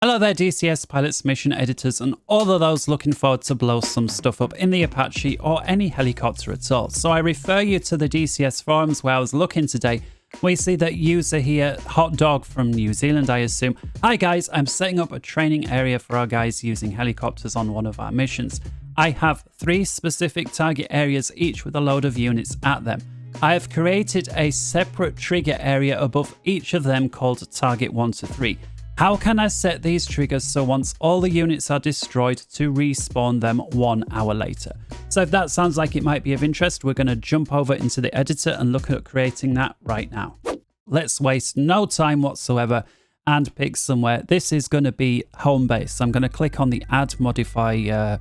Hello there DCS pilots, mission editors and all of those looking forward to blow some stuff up in the Apache or any helicopter at all. So I refer you to the DCS forums where I was looking today. We see that user here, Hot Dog from New Zealand I assume. Hi guys, I'm setting up a training area for our guys using helicopters on one of our missions. I have 3 specific target areas each with a load of units at them. I have created a separate trigger area above each of them called target 1 to 3. How can I set these triggers so once all the units are destroyed to respawn them 1 hour later? So if that sounds like it might be of interest, we're going to jump over into the editor and look at creating that right now. Let's waste no time whatsoever and pick somewhere. This is going to be home base. So I'm going to click on the add modify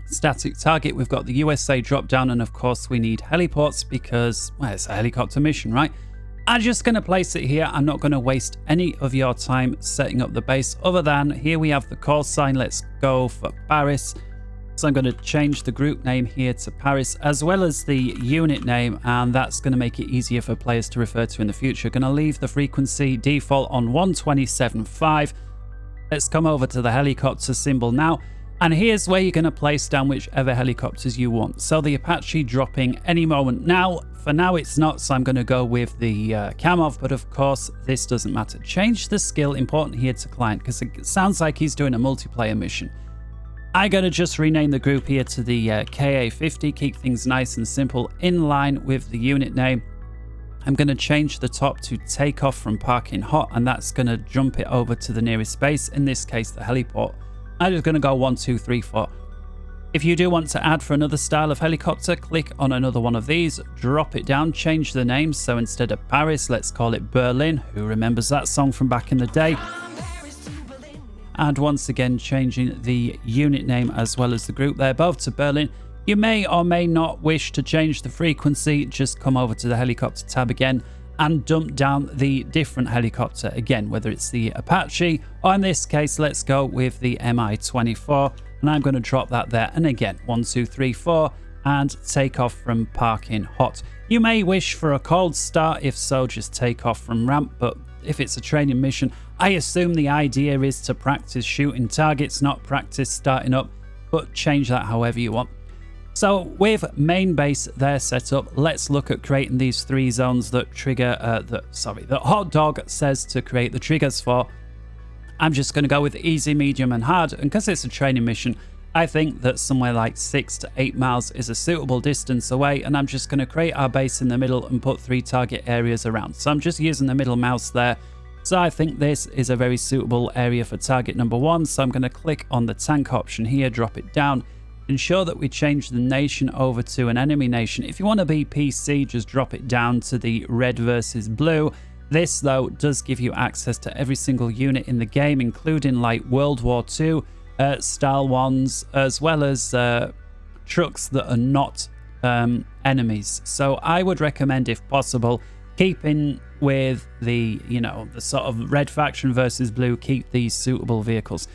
static target. We've got the USA drop down and of course we need heliports because, well, it's a helicopter mission, right? I'm just going to place it here. I'm not going to waste any of your time setting up the base other than here we have the call sign. Let's go for Paris. So I'm going to change the group name here to Paris as well as the unit name, and that's going to make it easier for players to refer to in the future. Going to leave the frequency default on 127.5. Let's come over to the helicopter symbol now. And here's where you're going to place down whichever helicopters you want. So the Apache dropping any moment now. For now it's not, so I'm going to go with the Kamov, but of course this doesn't matter. Change the skill, important here to client, because it sounds like he's doing a multiplayer mission. I'm going to just rename the group here to the KA50, keep things nice and simple in line with the unit name. I'm going to change the top to take off from parking hot, and that's going to jump it over to the nearest base, in this case the heliport. I'm just going to go 1, 2, 3, 4. If you do want to add for another style of helicopter, click on another one of these, drop it down, change the name. So instead of Paris, let's call it Berlin. Who remembers that song from back in the day? And once again, changing the unit name as well as the group there, both to Berlin. You may or may not wish to change the frequency. Just come over to the helicopter tab again and dump down the different helicopter again, whether it's the Apache or in this case let's go with the Mi-24, and I'm going to drop that there, and again 1, 2, 3, 4 and take off from parking hot. You may wish for a cold start, if so just take off from ramp, but if it's a training mission I assume the idea is to practice shooting targets, not practice starting up, but change that however you want. So with main base there set up, let's look at creating these 3 zones that trigger, that Hot Dog says to create the triggers for. I'm just going to go with easy, medium and hard, and because it's a training mission, I think that somewhere like 6 to 8 miles is a suitable distance away, and I'm just going to create our base in the middle and put 3 target areas around. So I'm just using the middle mouse there. So I think this is a very suitable area for target number 1. So I'm going to click on the tank option here, drop it down. Ensure that we change the nation over to an enemy nation. If you want to be PC, just drop it down to the red versus blue. This though does give you access to every single unit in the game, including like World War II style ones, as well as trucks that are not enemies. So I would recommend, if possible, keeping with the, you know, the sort of red faction versus blue, keep these suitable vehicles.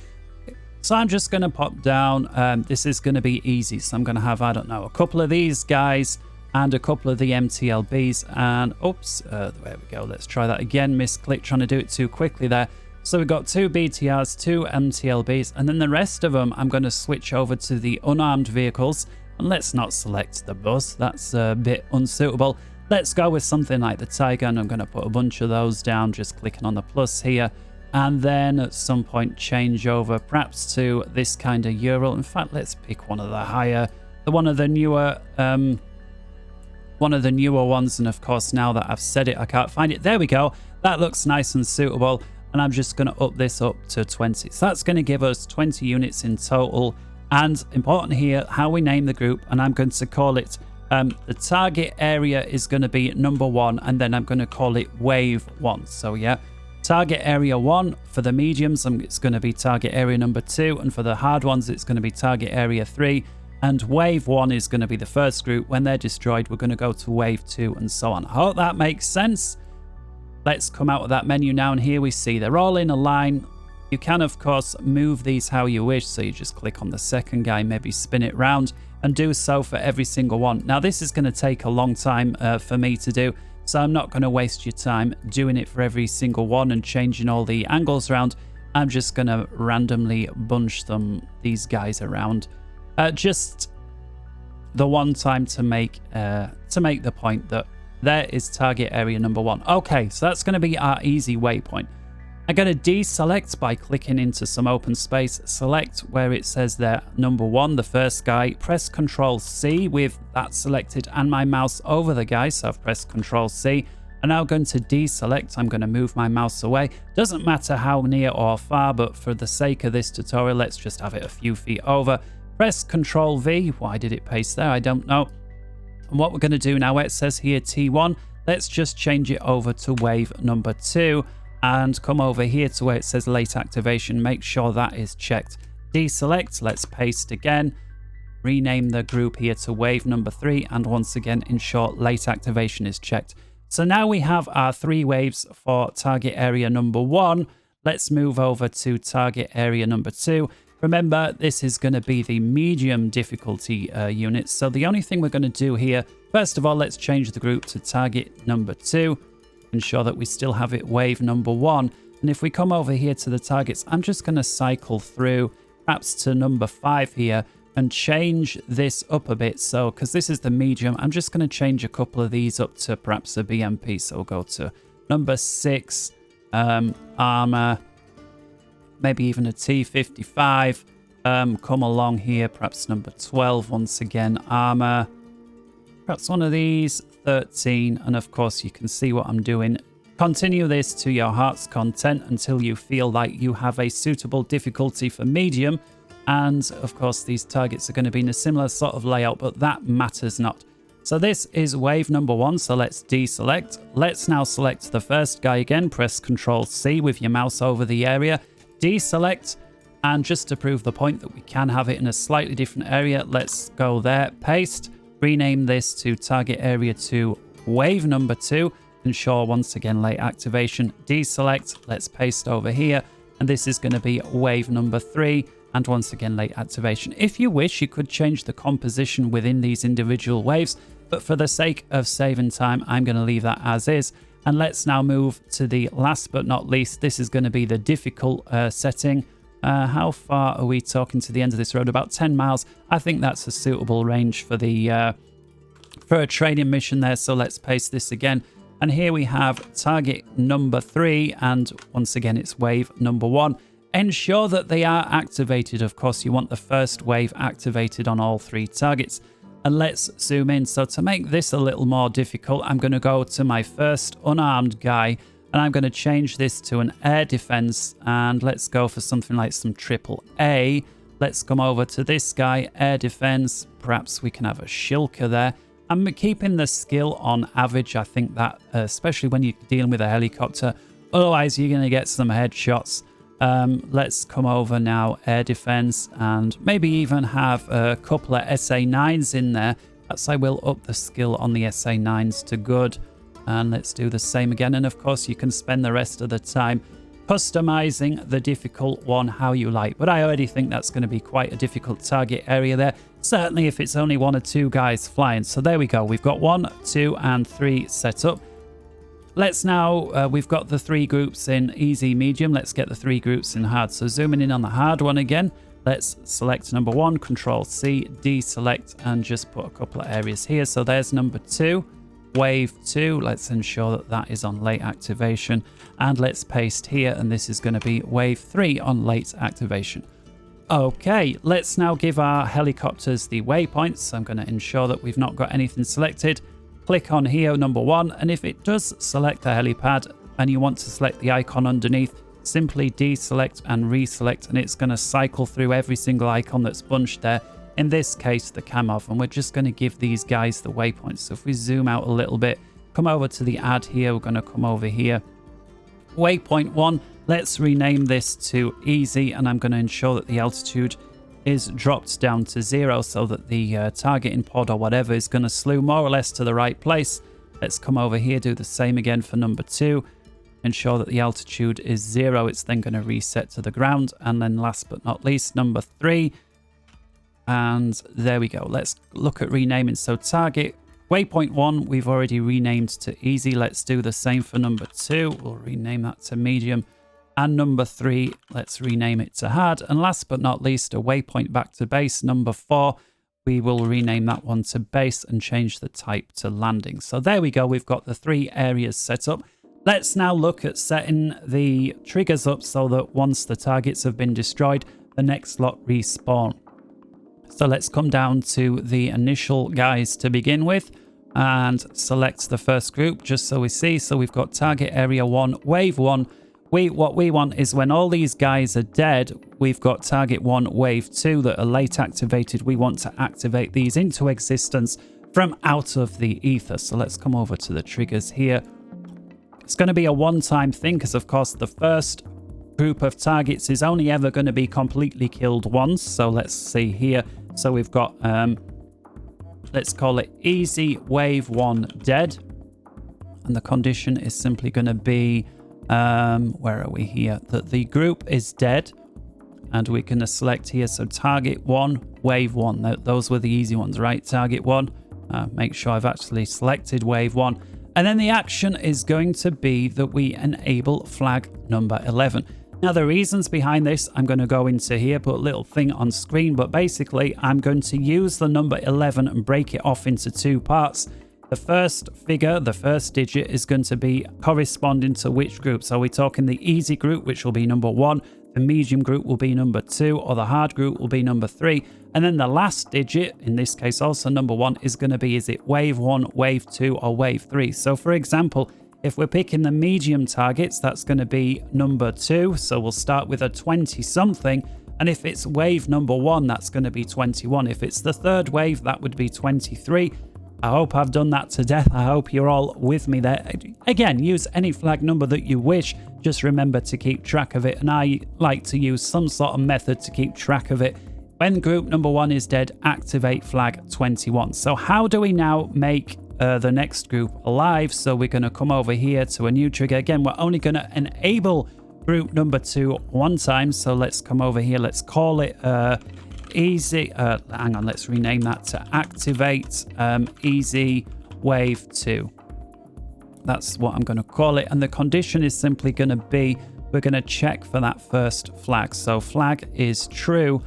So I'm just going to pop down. This is going to be easy. So I'm going to have, I don't know, a couple of these guys and a couple of the MTLBs. And oops, there we go. Let's try that again. Misclick, trying to do it too quickly there. So we've got 2 BTRs, 2 MTLBs, and then the rest of them I'm going to switch over to the unarmed vehicles. And let's not select the bus. That's a bit unsuitable. Let's go with something like the Tiger, and I'm going to put a bunch of those down, just clicking on the plus here. And then at some point change over perhaps to this kind of Ural. In fact, let's pick one of the higher, one of the newer ones. And of course, now that I've said it, I can't find it. There we go. That looks nice and suitable. And I'm just going to up this up to 20. So that's going to give us 20 units in total. And important here, how we name the group. And I'm going to call it, the target area is going to be number 1. And then I'm going to call it wave 1. So yeah. Target area 1 for the mediums, it's going to be target area number 2, and for the hard ones it's going to be target area 3, and wave 1 is going to be the first group. When they're destroyed we're going to go to wave 2 and so on. I hope that makes sense. Let's come out of that menu now, and here we see they're all in a line. You can of course move these how you wish, so you just click on the second guy, maybe spin it round, and do so for every single one. Now this is going to take a long time for me to do, so I'm not going to waste your time doing it for every single one and changing all the angles around. I'm just going to randomly bunch these guys around. Just the one time to make the point that there is target area number 1. Okay, so that's going to be our easy waypoint. I'm going to deselect by clicking into some open space, select where it says there number 1, the first guy, press Ctrl C with that selected and my mouse over the guy, so I've pressed Ctrl C. I'm now going to deselect. I'm going to move my mouse away. Doesn't matter how near or far, but for the sake of this tutorial, let's just have it a few feet over. Press Ctrl V. Why did it paste there? I don't know. And what we're going to do now, where it says here T1, let's just change it over to wave number 2 and come over here to where it says late activation. Make sure that is checked. Deselect. Let's paste again. Rename the group here to wave number 3 and once again ensure late activation is checked. So now we have our 3 waves for target area number 1. Let's move over to target area number 2. Remember, this is going to be the medium difficulty unit. So the only thing we're going to do here, first of all, let's change the group to target number 2. Ensure that we still have it wave number 1. And if we come over here to the targets, I'm just going to cycle through perhaps to number 5 here and change this up a bit. So because this is the medium, I'm just going to change a couple of these up to perhaps a BMP. So we'll go to number 6, armor, maybe even a T55. Come along here, perhaps number 12 once again, armor, perhaps one of these, 13, and of course you can see what I'm doing. Continue this to your heart's content until you feel like you have a suitable difficulty for medium, and of course these targets are going to be in a similar sort of layout, but that matters not. So this is wave number 1, so let's deselect. Let's now select the first guy again, press Ctrl C with your mouse over the area, deselect, and just to prove the point that we can have it in a slightly different area, let's go there, paste, rename this to target area 2 wave number 2, ensure once again late activation, deselect, let's paste over here, and this is going to be wave number 3 and once again late activation. If you wish, you could change the composition within these individual waves, but for the sake of saving time, I'm going to leave that as is. And let's now move to the last but not least. This is going to be the difficult setting. How far are we talking to the end of this road? About 10 miles. I think that's a suitable range for the for a training mission there. So let's paste this again. And here we have target number 3. And once again, it's wave number 1. Ensure that they are activated. Of course, you want the first wave activated on all 3 targets. And let's zoom in. So to make this a little more difficult, I'm going to go to my first unarmed guy. And I'm going to change this to an air defense. And let's go for something like some AAA. Let's come over to this guy, air defense. Perhaps we can have a shilker there. I'm keeping the skill on average. I think that, especially when you're dealing with a helicopter, otherwise you're going to get some headshots. Let's come over now, air defense, and maybe even have a couple of SA9s in there. Perhaps I will up the skill on the SA9s to good. And let's do the same again. And of course, you can spend the rest of the time customizing the difficult one how you like. But I already think that's going to be quite a difficult target area there. Certainly if it's only 1 or 2 guys flying. So there we go. We've got 1, 2, and 3 set up. Let's now, we've got the 3 groups in easy, medium. Let's get the 3 groups in hard. So zooming in on the hard one again. Let's select number 1, Control C, deselect, and just put a couple of areas here. So there's number 2. Wave 2, let's ensure that that is on late activation, and let's paste here, and this is going to be wave 3 on late activation. Okay, let's now give our helicopters the waypoints. I'm going to ensure that we've not got anything selected. Click on here, number 1, and if it does select the helipad and you want to select the icon underneath, simply deselect and reselect, and it's going to cycle through every single icon that's bunched there. In this case, the cam-off, and we're just going to give these guys the waypoints. So if we zoom out a little bit, come over to the add here, we're going to come over here. Waypoint 1, let's rename this to easy, and I'm going to ensure that the altitude is dropped down to 0 so that the targeting pod or whatever is going to slew more or less to the right place. Let's come over here, do the same again for number 2. Ensure that the altitude is 0. It's then going to reset to the ground. And then last but not least, number 3. And there we go. Let's look at renaming. So target waypoint 1, we've already renamed to easy. Let's do the same for number 2. We'll rename that to medium. And number 3, let's rename it to hard. And last but not least, a waypoint back to base. Number 4, we will rename that one to base and change the type to landing. So there we go. We've got the 3 areas set up. Let's now look at setting the triggers up so that once the targets have been destroyed, the next lot respawn. So let's come down to the initial guys to begin with and select the first group just so we see. So we've got target area 1, wave 1. What we want is when all these guys are dead, we've got target 1, wave 2 that are late activated. We want to activate these into existence from out of the ether. So let's come over to the triggers here. It's going to be a one-time thing because, of course, the first group of targets is only ever going to be completely killed once. So let's see here. So we've got, let's call it easy wave 1 dead. And the condition is simply going to be, where are we here? That the group is dead. And we're going to select here. So target 1, wave 1. Those were the easy ones, right? Target 1. Make sure I've actually selected wave 1. And then the action is going to be that we enable flag number 11. Now, the reasons behind this, I'm going to go into here, put a little thing on screen, but basically I'm going to use the number 11 and break it off into 2 parts. The first figure, the first digit, is going to be corresponding to which group. So we're talking the easy group, which will be number 1, the medium group will be number 2, or the hard group will be number 3. And then the last digit, in this case also number 1, is going to be, is it wave 1, wave 2, or wave 3? So for example, if we're picking the medium targets, that's going to be number 2. So we'll start with a 20 something. And if it's wave number 1, that's going to be 21. If it's the third wave, that would be 23. I hope I've done that to death. I hope you're all with me there. Again, use any flag number that you wish. Just remember to keep track of it. And I like to use some sort of method to keep track of it. When group number 1 is dead, activate flag 21. So how do we now make the next group alive? So we're going to come over here to a new trigger. Again, we're only going to enable group number 2 one time. So let's come over here. Let's call it easy. Hang on, let's rename that to activate easy wave 2. That's what I'm going to call it. And the condition is simply going to be, we're going to check for that first flag. So flag is true.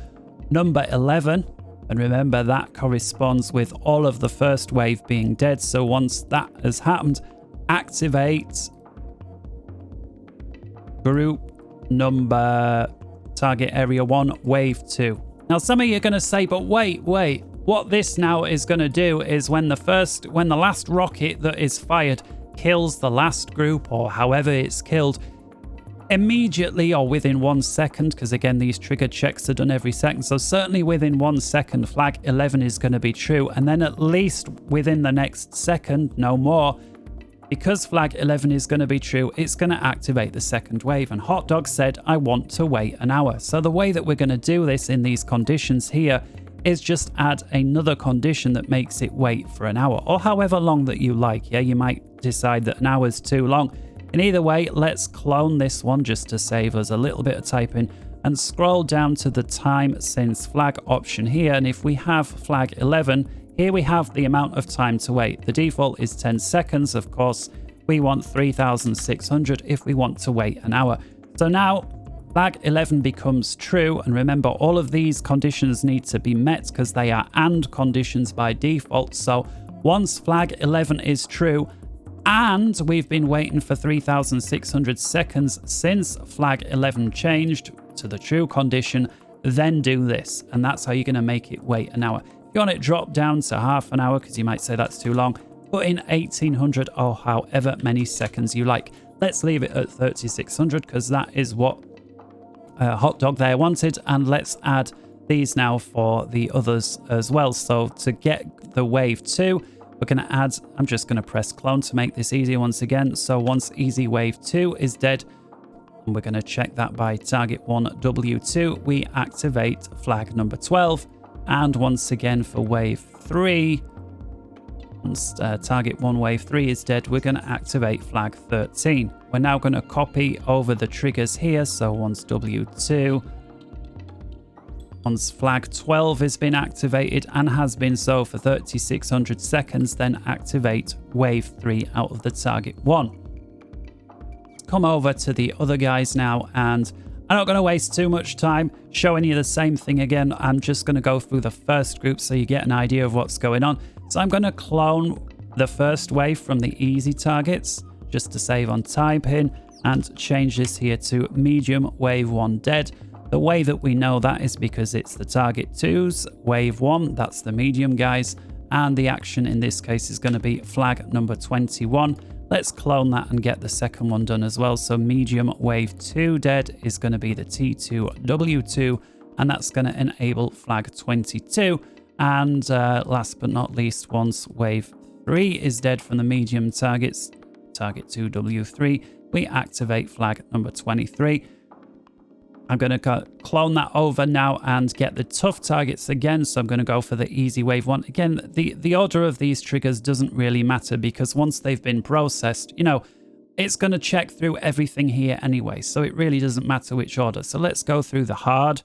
Number 11, and remember that corresponds with all of the first wave being dead. So once that has happened, activate group number target area 1, wave 2. Now some of you are going to say, but wait, what this now is going to do is when the last rocket that is fired kills the last group, or however it's killed, immediately or within 1 second, because again these trigger checks are done every second, so certainly within 1 second flag 11 is going to be true, and then at least within the next second, no more, because flag 11 is going to be true, it's going to activate the second wave. And Hot Dog said I want to wait an hour. So the way that we're going to do this in these conditions here is just add another condition that makes it wait for an hour, or however long that you like. Yeah, you might decide that an hour is too long. And either way, let's clone this one just to save us a little bit of typing and scroll down to the time since flag option here. And if we have flag 11, here we have the amount of time to wait. The default is 10 seconds. Of course, we want 3,600 if we want to wait an hour. So now flag 11 becomes true. And remember, all of these conditions need to be met because they are AND conditions by default. So once flag 11 is true, and we've been waiting for 3,600 seconds since flag 11 changed to the true condition, then do this. And that's how you're going to make it wait an hour. If you want it dropped down to half an hour, because you might say that's too long, put in 1,800 or however many seconds you like. Let's leave it at 3,600 because that is what Hot Dog there wanted. And let's add these now for the others as well. So to get the wave 2, we're going to add, I'm just going to press clone to make this easy once again. So once easy wave 2 is dead, and we're going to check that by target 1 W2, we activate flag number 12. And once again for wave 3, once target 1 wave 3 is dead, we're going to activate flag 13. We're now going to copy over the triggers here. So once W2, once flag 12 has been activated and has been so for 3,600 seconds, then activate wave 3 out of the target 1. come over to the other guys now, and I'm not going to waste too much time showing you the same thing again. I'm just going to go through the first group so you get an idea of what's going on. So I'm going to clone the first wave from the easy targets just to save on typing, and change this here to medium wave 1 dead. The way that we know that is because it's the target 2's wave 1, that's the medium guys, and the action in this case is going to be flag number 21. Let's clone that and get the second one done as well. So medium wave 2 dead is going to be the T2W2, and that's going to enable flag 22. And last but not least, once wave 3 is dead from the medium targets, target 2W3, we activate flag number 23. I'm going to clone that over now and get the tough targets again. So I'm going to go for the easy wave 1. Again, the order of these triggers doesn't really matter, because once they've been processed, you know, it's going to check through everything here anyway. So it really doesn't matter which order. So let's go through the hard.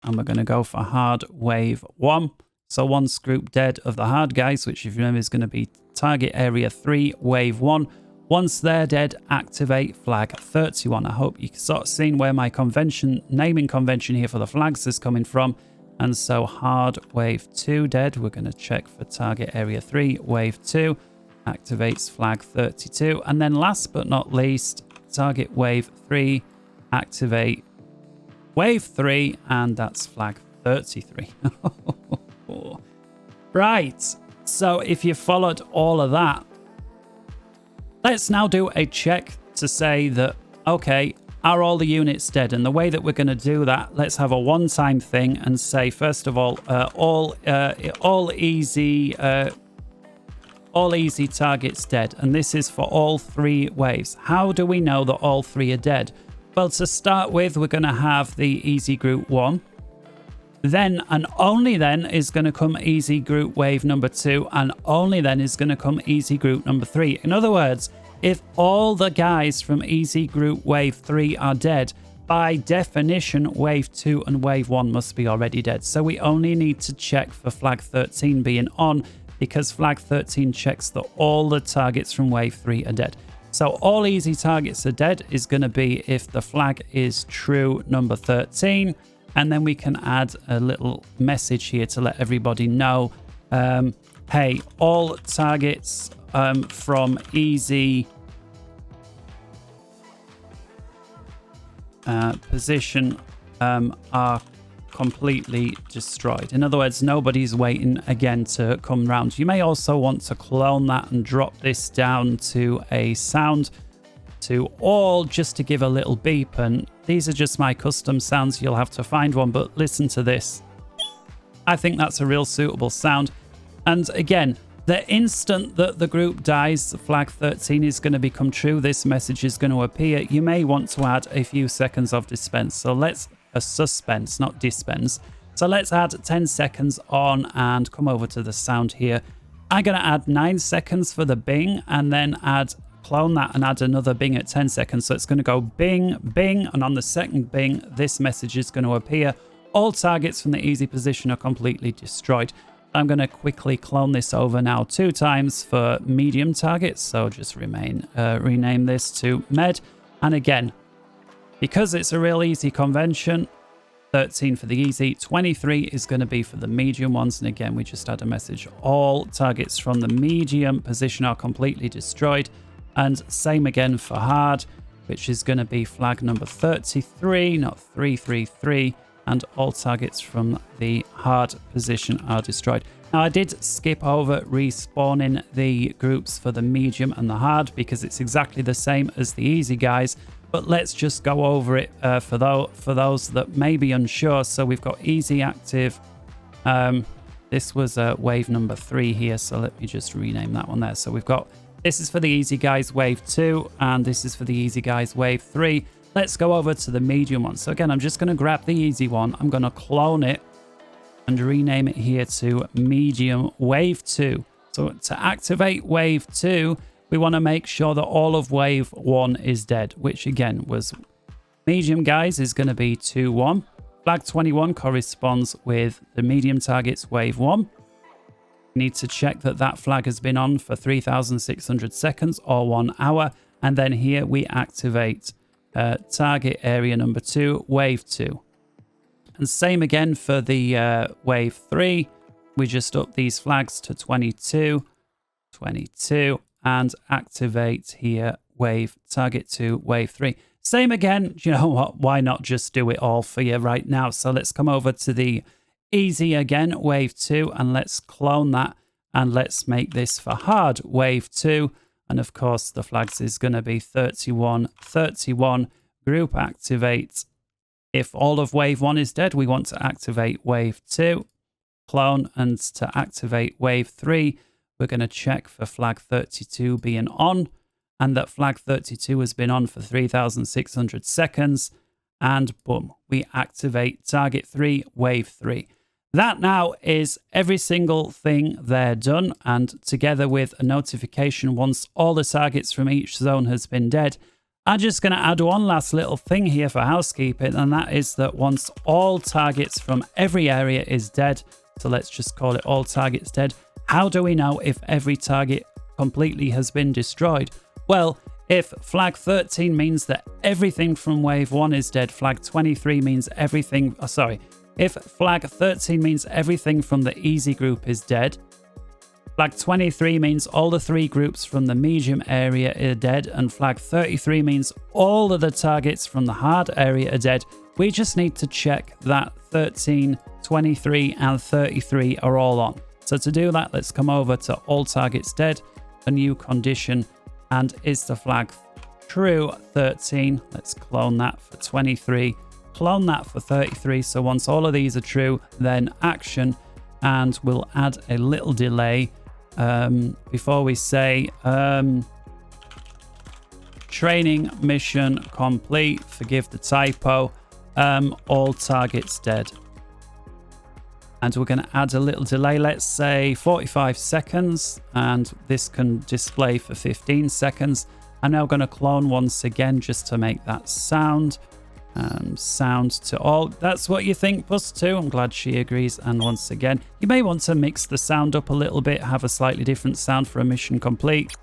And we're going to go for hard wave 1. So once group dead of the hard guys, which if you remember is going to be target area 3, wave 1. Once they're dead, activate flag 31. I hope you sort of seen where my naming convention here for the flags is coming from. And so hard wave 2 dead, we're going to check for target area 3, wave 2, activates flag 32. And then last but not least, target wave 3, activate wave 3, and that's flag 33. Right, so if you followed all of that, let's now do a check to say that, okay, are all the units dead? And the way that we're going to do that, let's have a one-time thing and say, first of all, all easy targets dead. And this is for all 3 waves. How do we know that all 3 are dead? Well, to start with, we're going to have the easy group 1. Then and only then is going to come easy group wave number 2, and only then is going to come easy group number 3. In other words, if all the guys from easy group wave 3 are dead, by definition wave 2 and wave 1 must be already dead. So we only need to check for flag 13 being on, because flag 13 checks that all the targets from wave 3 are dead. So all easy targets are dead is going to be if the flag is true number 13. And then we can add a little message here to let everybody know, hey, all targets from easy position are completely destroyed. In other words, nobody's waiting again to come round. You may also want to clone that and drop this down to a sound to all, just to give a little beep. And these are just my custom sounds. You'll have to find one, but listen to this. I think that's a real suitable sound. And again, the instant that the group dies, flag 13 is going to become true. This message is going to appear. You may want to add a few seconds of dispense. So let's a suspense, not dispense. So let's add 10 seconds on and come over to the sound here. I'm going to add 9 seconds for the bing, and then clone that and add another bing at 10 seconds. So it's going to go bing, bing, and on the second bing, this message is going to appear. All targets from the easy position are completely destroyed. I'm going to quickly clone this over now 2 times for medium targets. So just rename this to med. And again, because it's a real easy convention, 13 for the easy, 23 is going to be for the medium ones. And again, we just add a message. All targets from the medium position are completely destroyed. And same again for hard, which is going to be flag number 33, not 333. And all targets from the hard position are destroyed. Now, I did skip over respawning the groups for the medium and the hard because it's exactly the same as the easy guys. But let's just go over it for those that may be unsure. So we've got easy active. This was wave number 3 here. So let me just rename that one there. So we've got, this is for the easy guys wave 2, and this is for the easy guys wave 3. Let's go over to the medium one. So again, I'm just going to grab the easy one. I'm going to clone it and rename it here to medium wave 2. So to activate wave 2, we want to make sure that all of wave 1 is dead, which again was medium guys is going to be 2-1. Flag 21 corresponds with the medium targets wave 1. need to check that that flag has been on for 3,600 seconds or 1 hour. And then here we activate target area number 2, wave 2. And same again for the wave 3. We just up these flags to 22, 22, and activate here wave target 2, wave 3. Same again. You know what? Why not just do it all for you right now? So let's come over to the easy again, wave 2, and let's clone that. And let's make this for hard, wave 2. And of course, the flags is going to be 31, 31, group activate. If all of wave 1 is dead, we want to activate wave 2, clone, and to activate wave 3, we're going to check for flag 32 being on, and that flag 32 has been on for 3,600 seconds, and boom, we activate target 3, wave 3. That now is every single thing there done, and together with a notification once all the targets from each zone has been dead. I'm just going to add one last little thing here for housekeeping, and that is that once all targets from every area is dead, so let's just call it all targets dead, how do we know if every target completely has been destroyed? Well, if flag 13 means that everything from wave 1 is dead, flag 23 means everything, if flag 13 means everything from the easy group is dead, flag 23 means all the 3 groups from the medium area are dead, and flag 33 means all of the targets from the hard area are dead. We just need to check that 13, 23 and 33 are all on. So to do that, let's come over to all targets dead, a new condition, and is the flag true 13? Let's clone that for 23, clone that for 33. So once all of these are true, then action, and we'll add a little delay before we say training mission complete, forgive the typo, all targets dead. And we're going to add a little delay, let's say 45 seconds, and this can display for 15 seconds. I'm now going to clone once again just to make that sound. Sound to all. That's what you think, +2. I'm glad she agrees. And once again, you may want to mix the sound up a little bit, have a slightly different sound for a mission complete.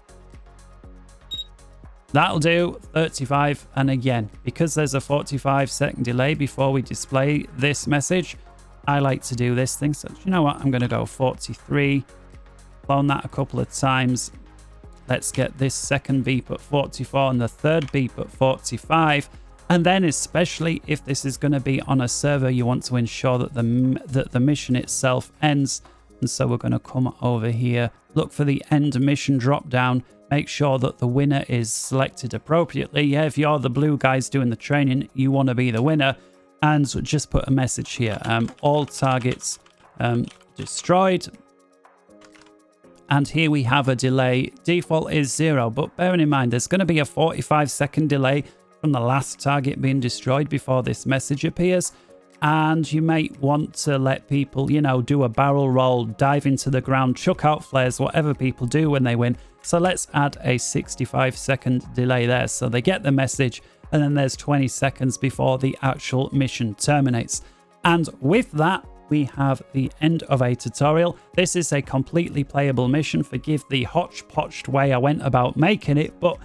That'll do, 35. And again, because there's a 45-second delay before we display this message, I like to do this thing. So you know what? I'm going to go 43, clone that a couple of times. Let's get this second beep at 44 and the third beep at 45. And then especially if this is going to be on a server, you want to ensure that the mission itself ends. And so we're going to come over here, look for the end mission drop down, make sure that the winner is selected appropriately. Yeah, if you're the blue guys doing the training, you want to be the winner. And just put a message here, all targets destroyed. And here we have a delay. Default is 0, but bearing in mind, there's going to be a 45-second delay from the last target being destroyed before this message appears. And you may want to let people, you know, do a barrel roll, dive into the ground, chuck out flares, whatever people do when they win. So let's add a 65-second delay there. So they get the message, and then there's 20 seconds before the actual mission terminates. And with that, we have the end of a tutorial. This is a completely playable mission. Forgive the hodgepodge way I went about making it, but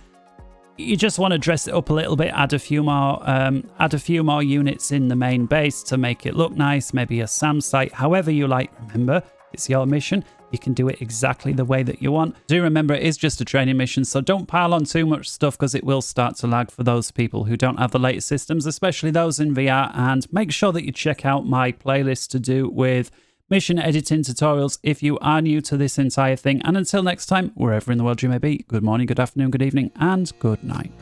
you just want to dress it up a little bit, add a few more units in the main base to make it look nice, maybe a SAM site, however you like. Remember, it's your mission. You can do it exactly the way that you want. Do remember, it is just a training mission, so don't pile on too much stuff because it will start to lag for those people who don't have the latest systems, especially those in VR. And make sure that you check out my playlist to do with mission editing tutorials if you are new to this entire thing. And until next time, wherever in the world you may be, good morning, good afternoon, good evening, and good night.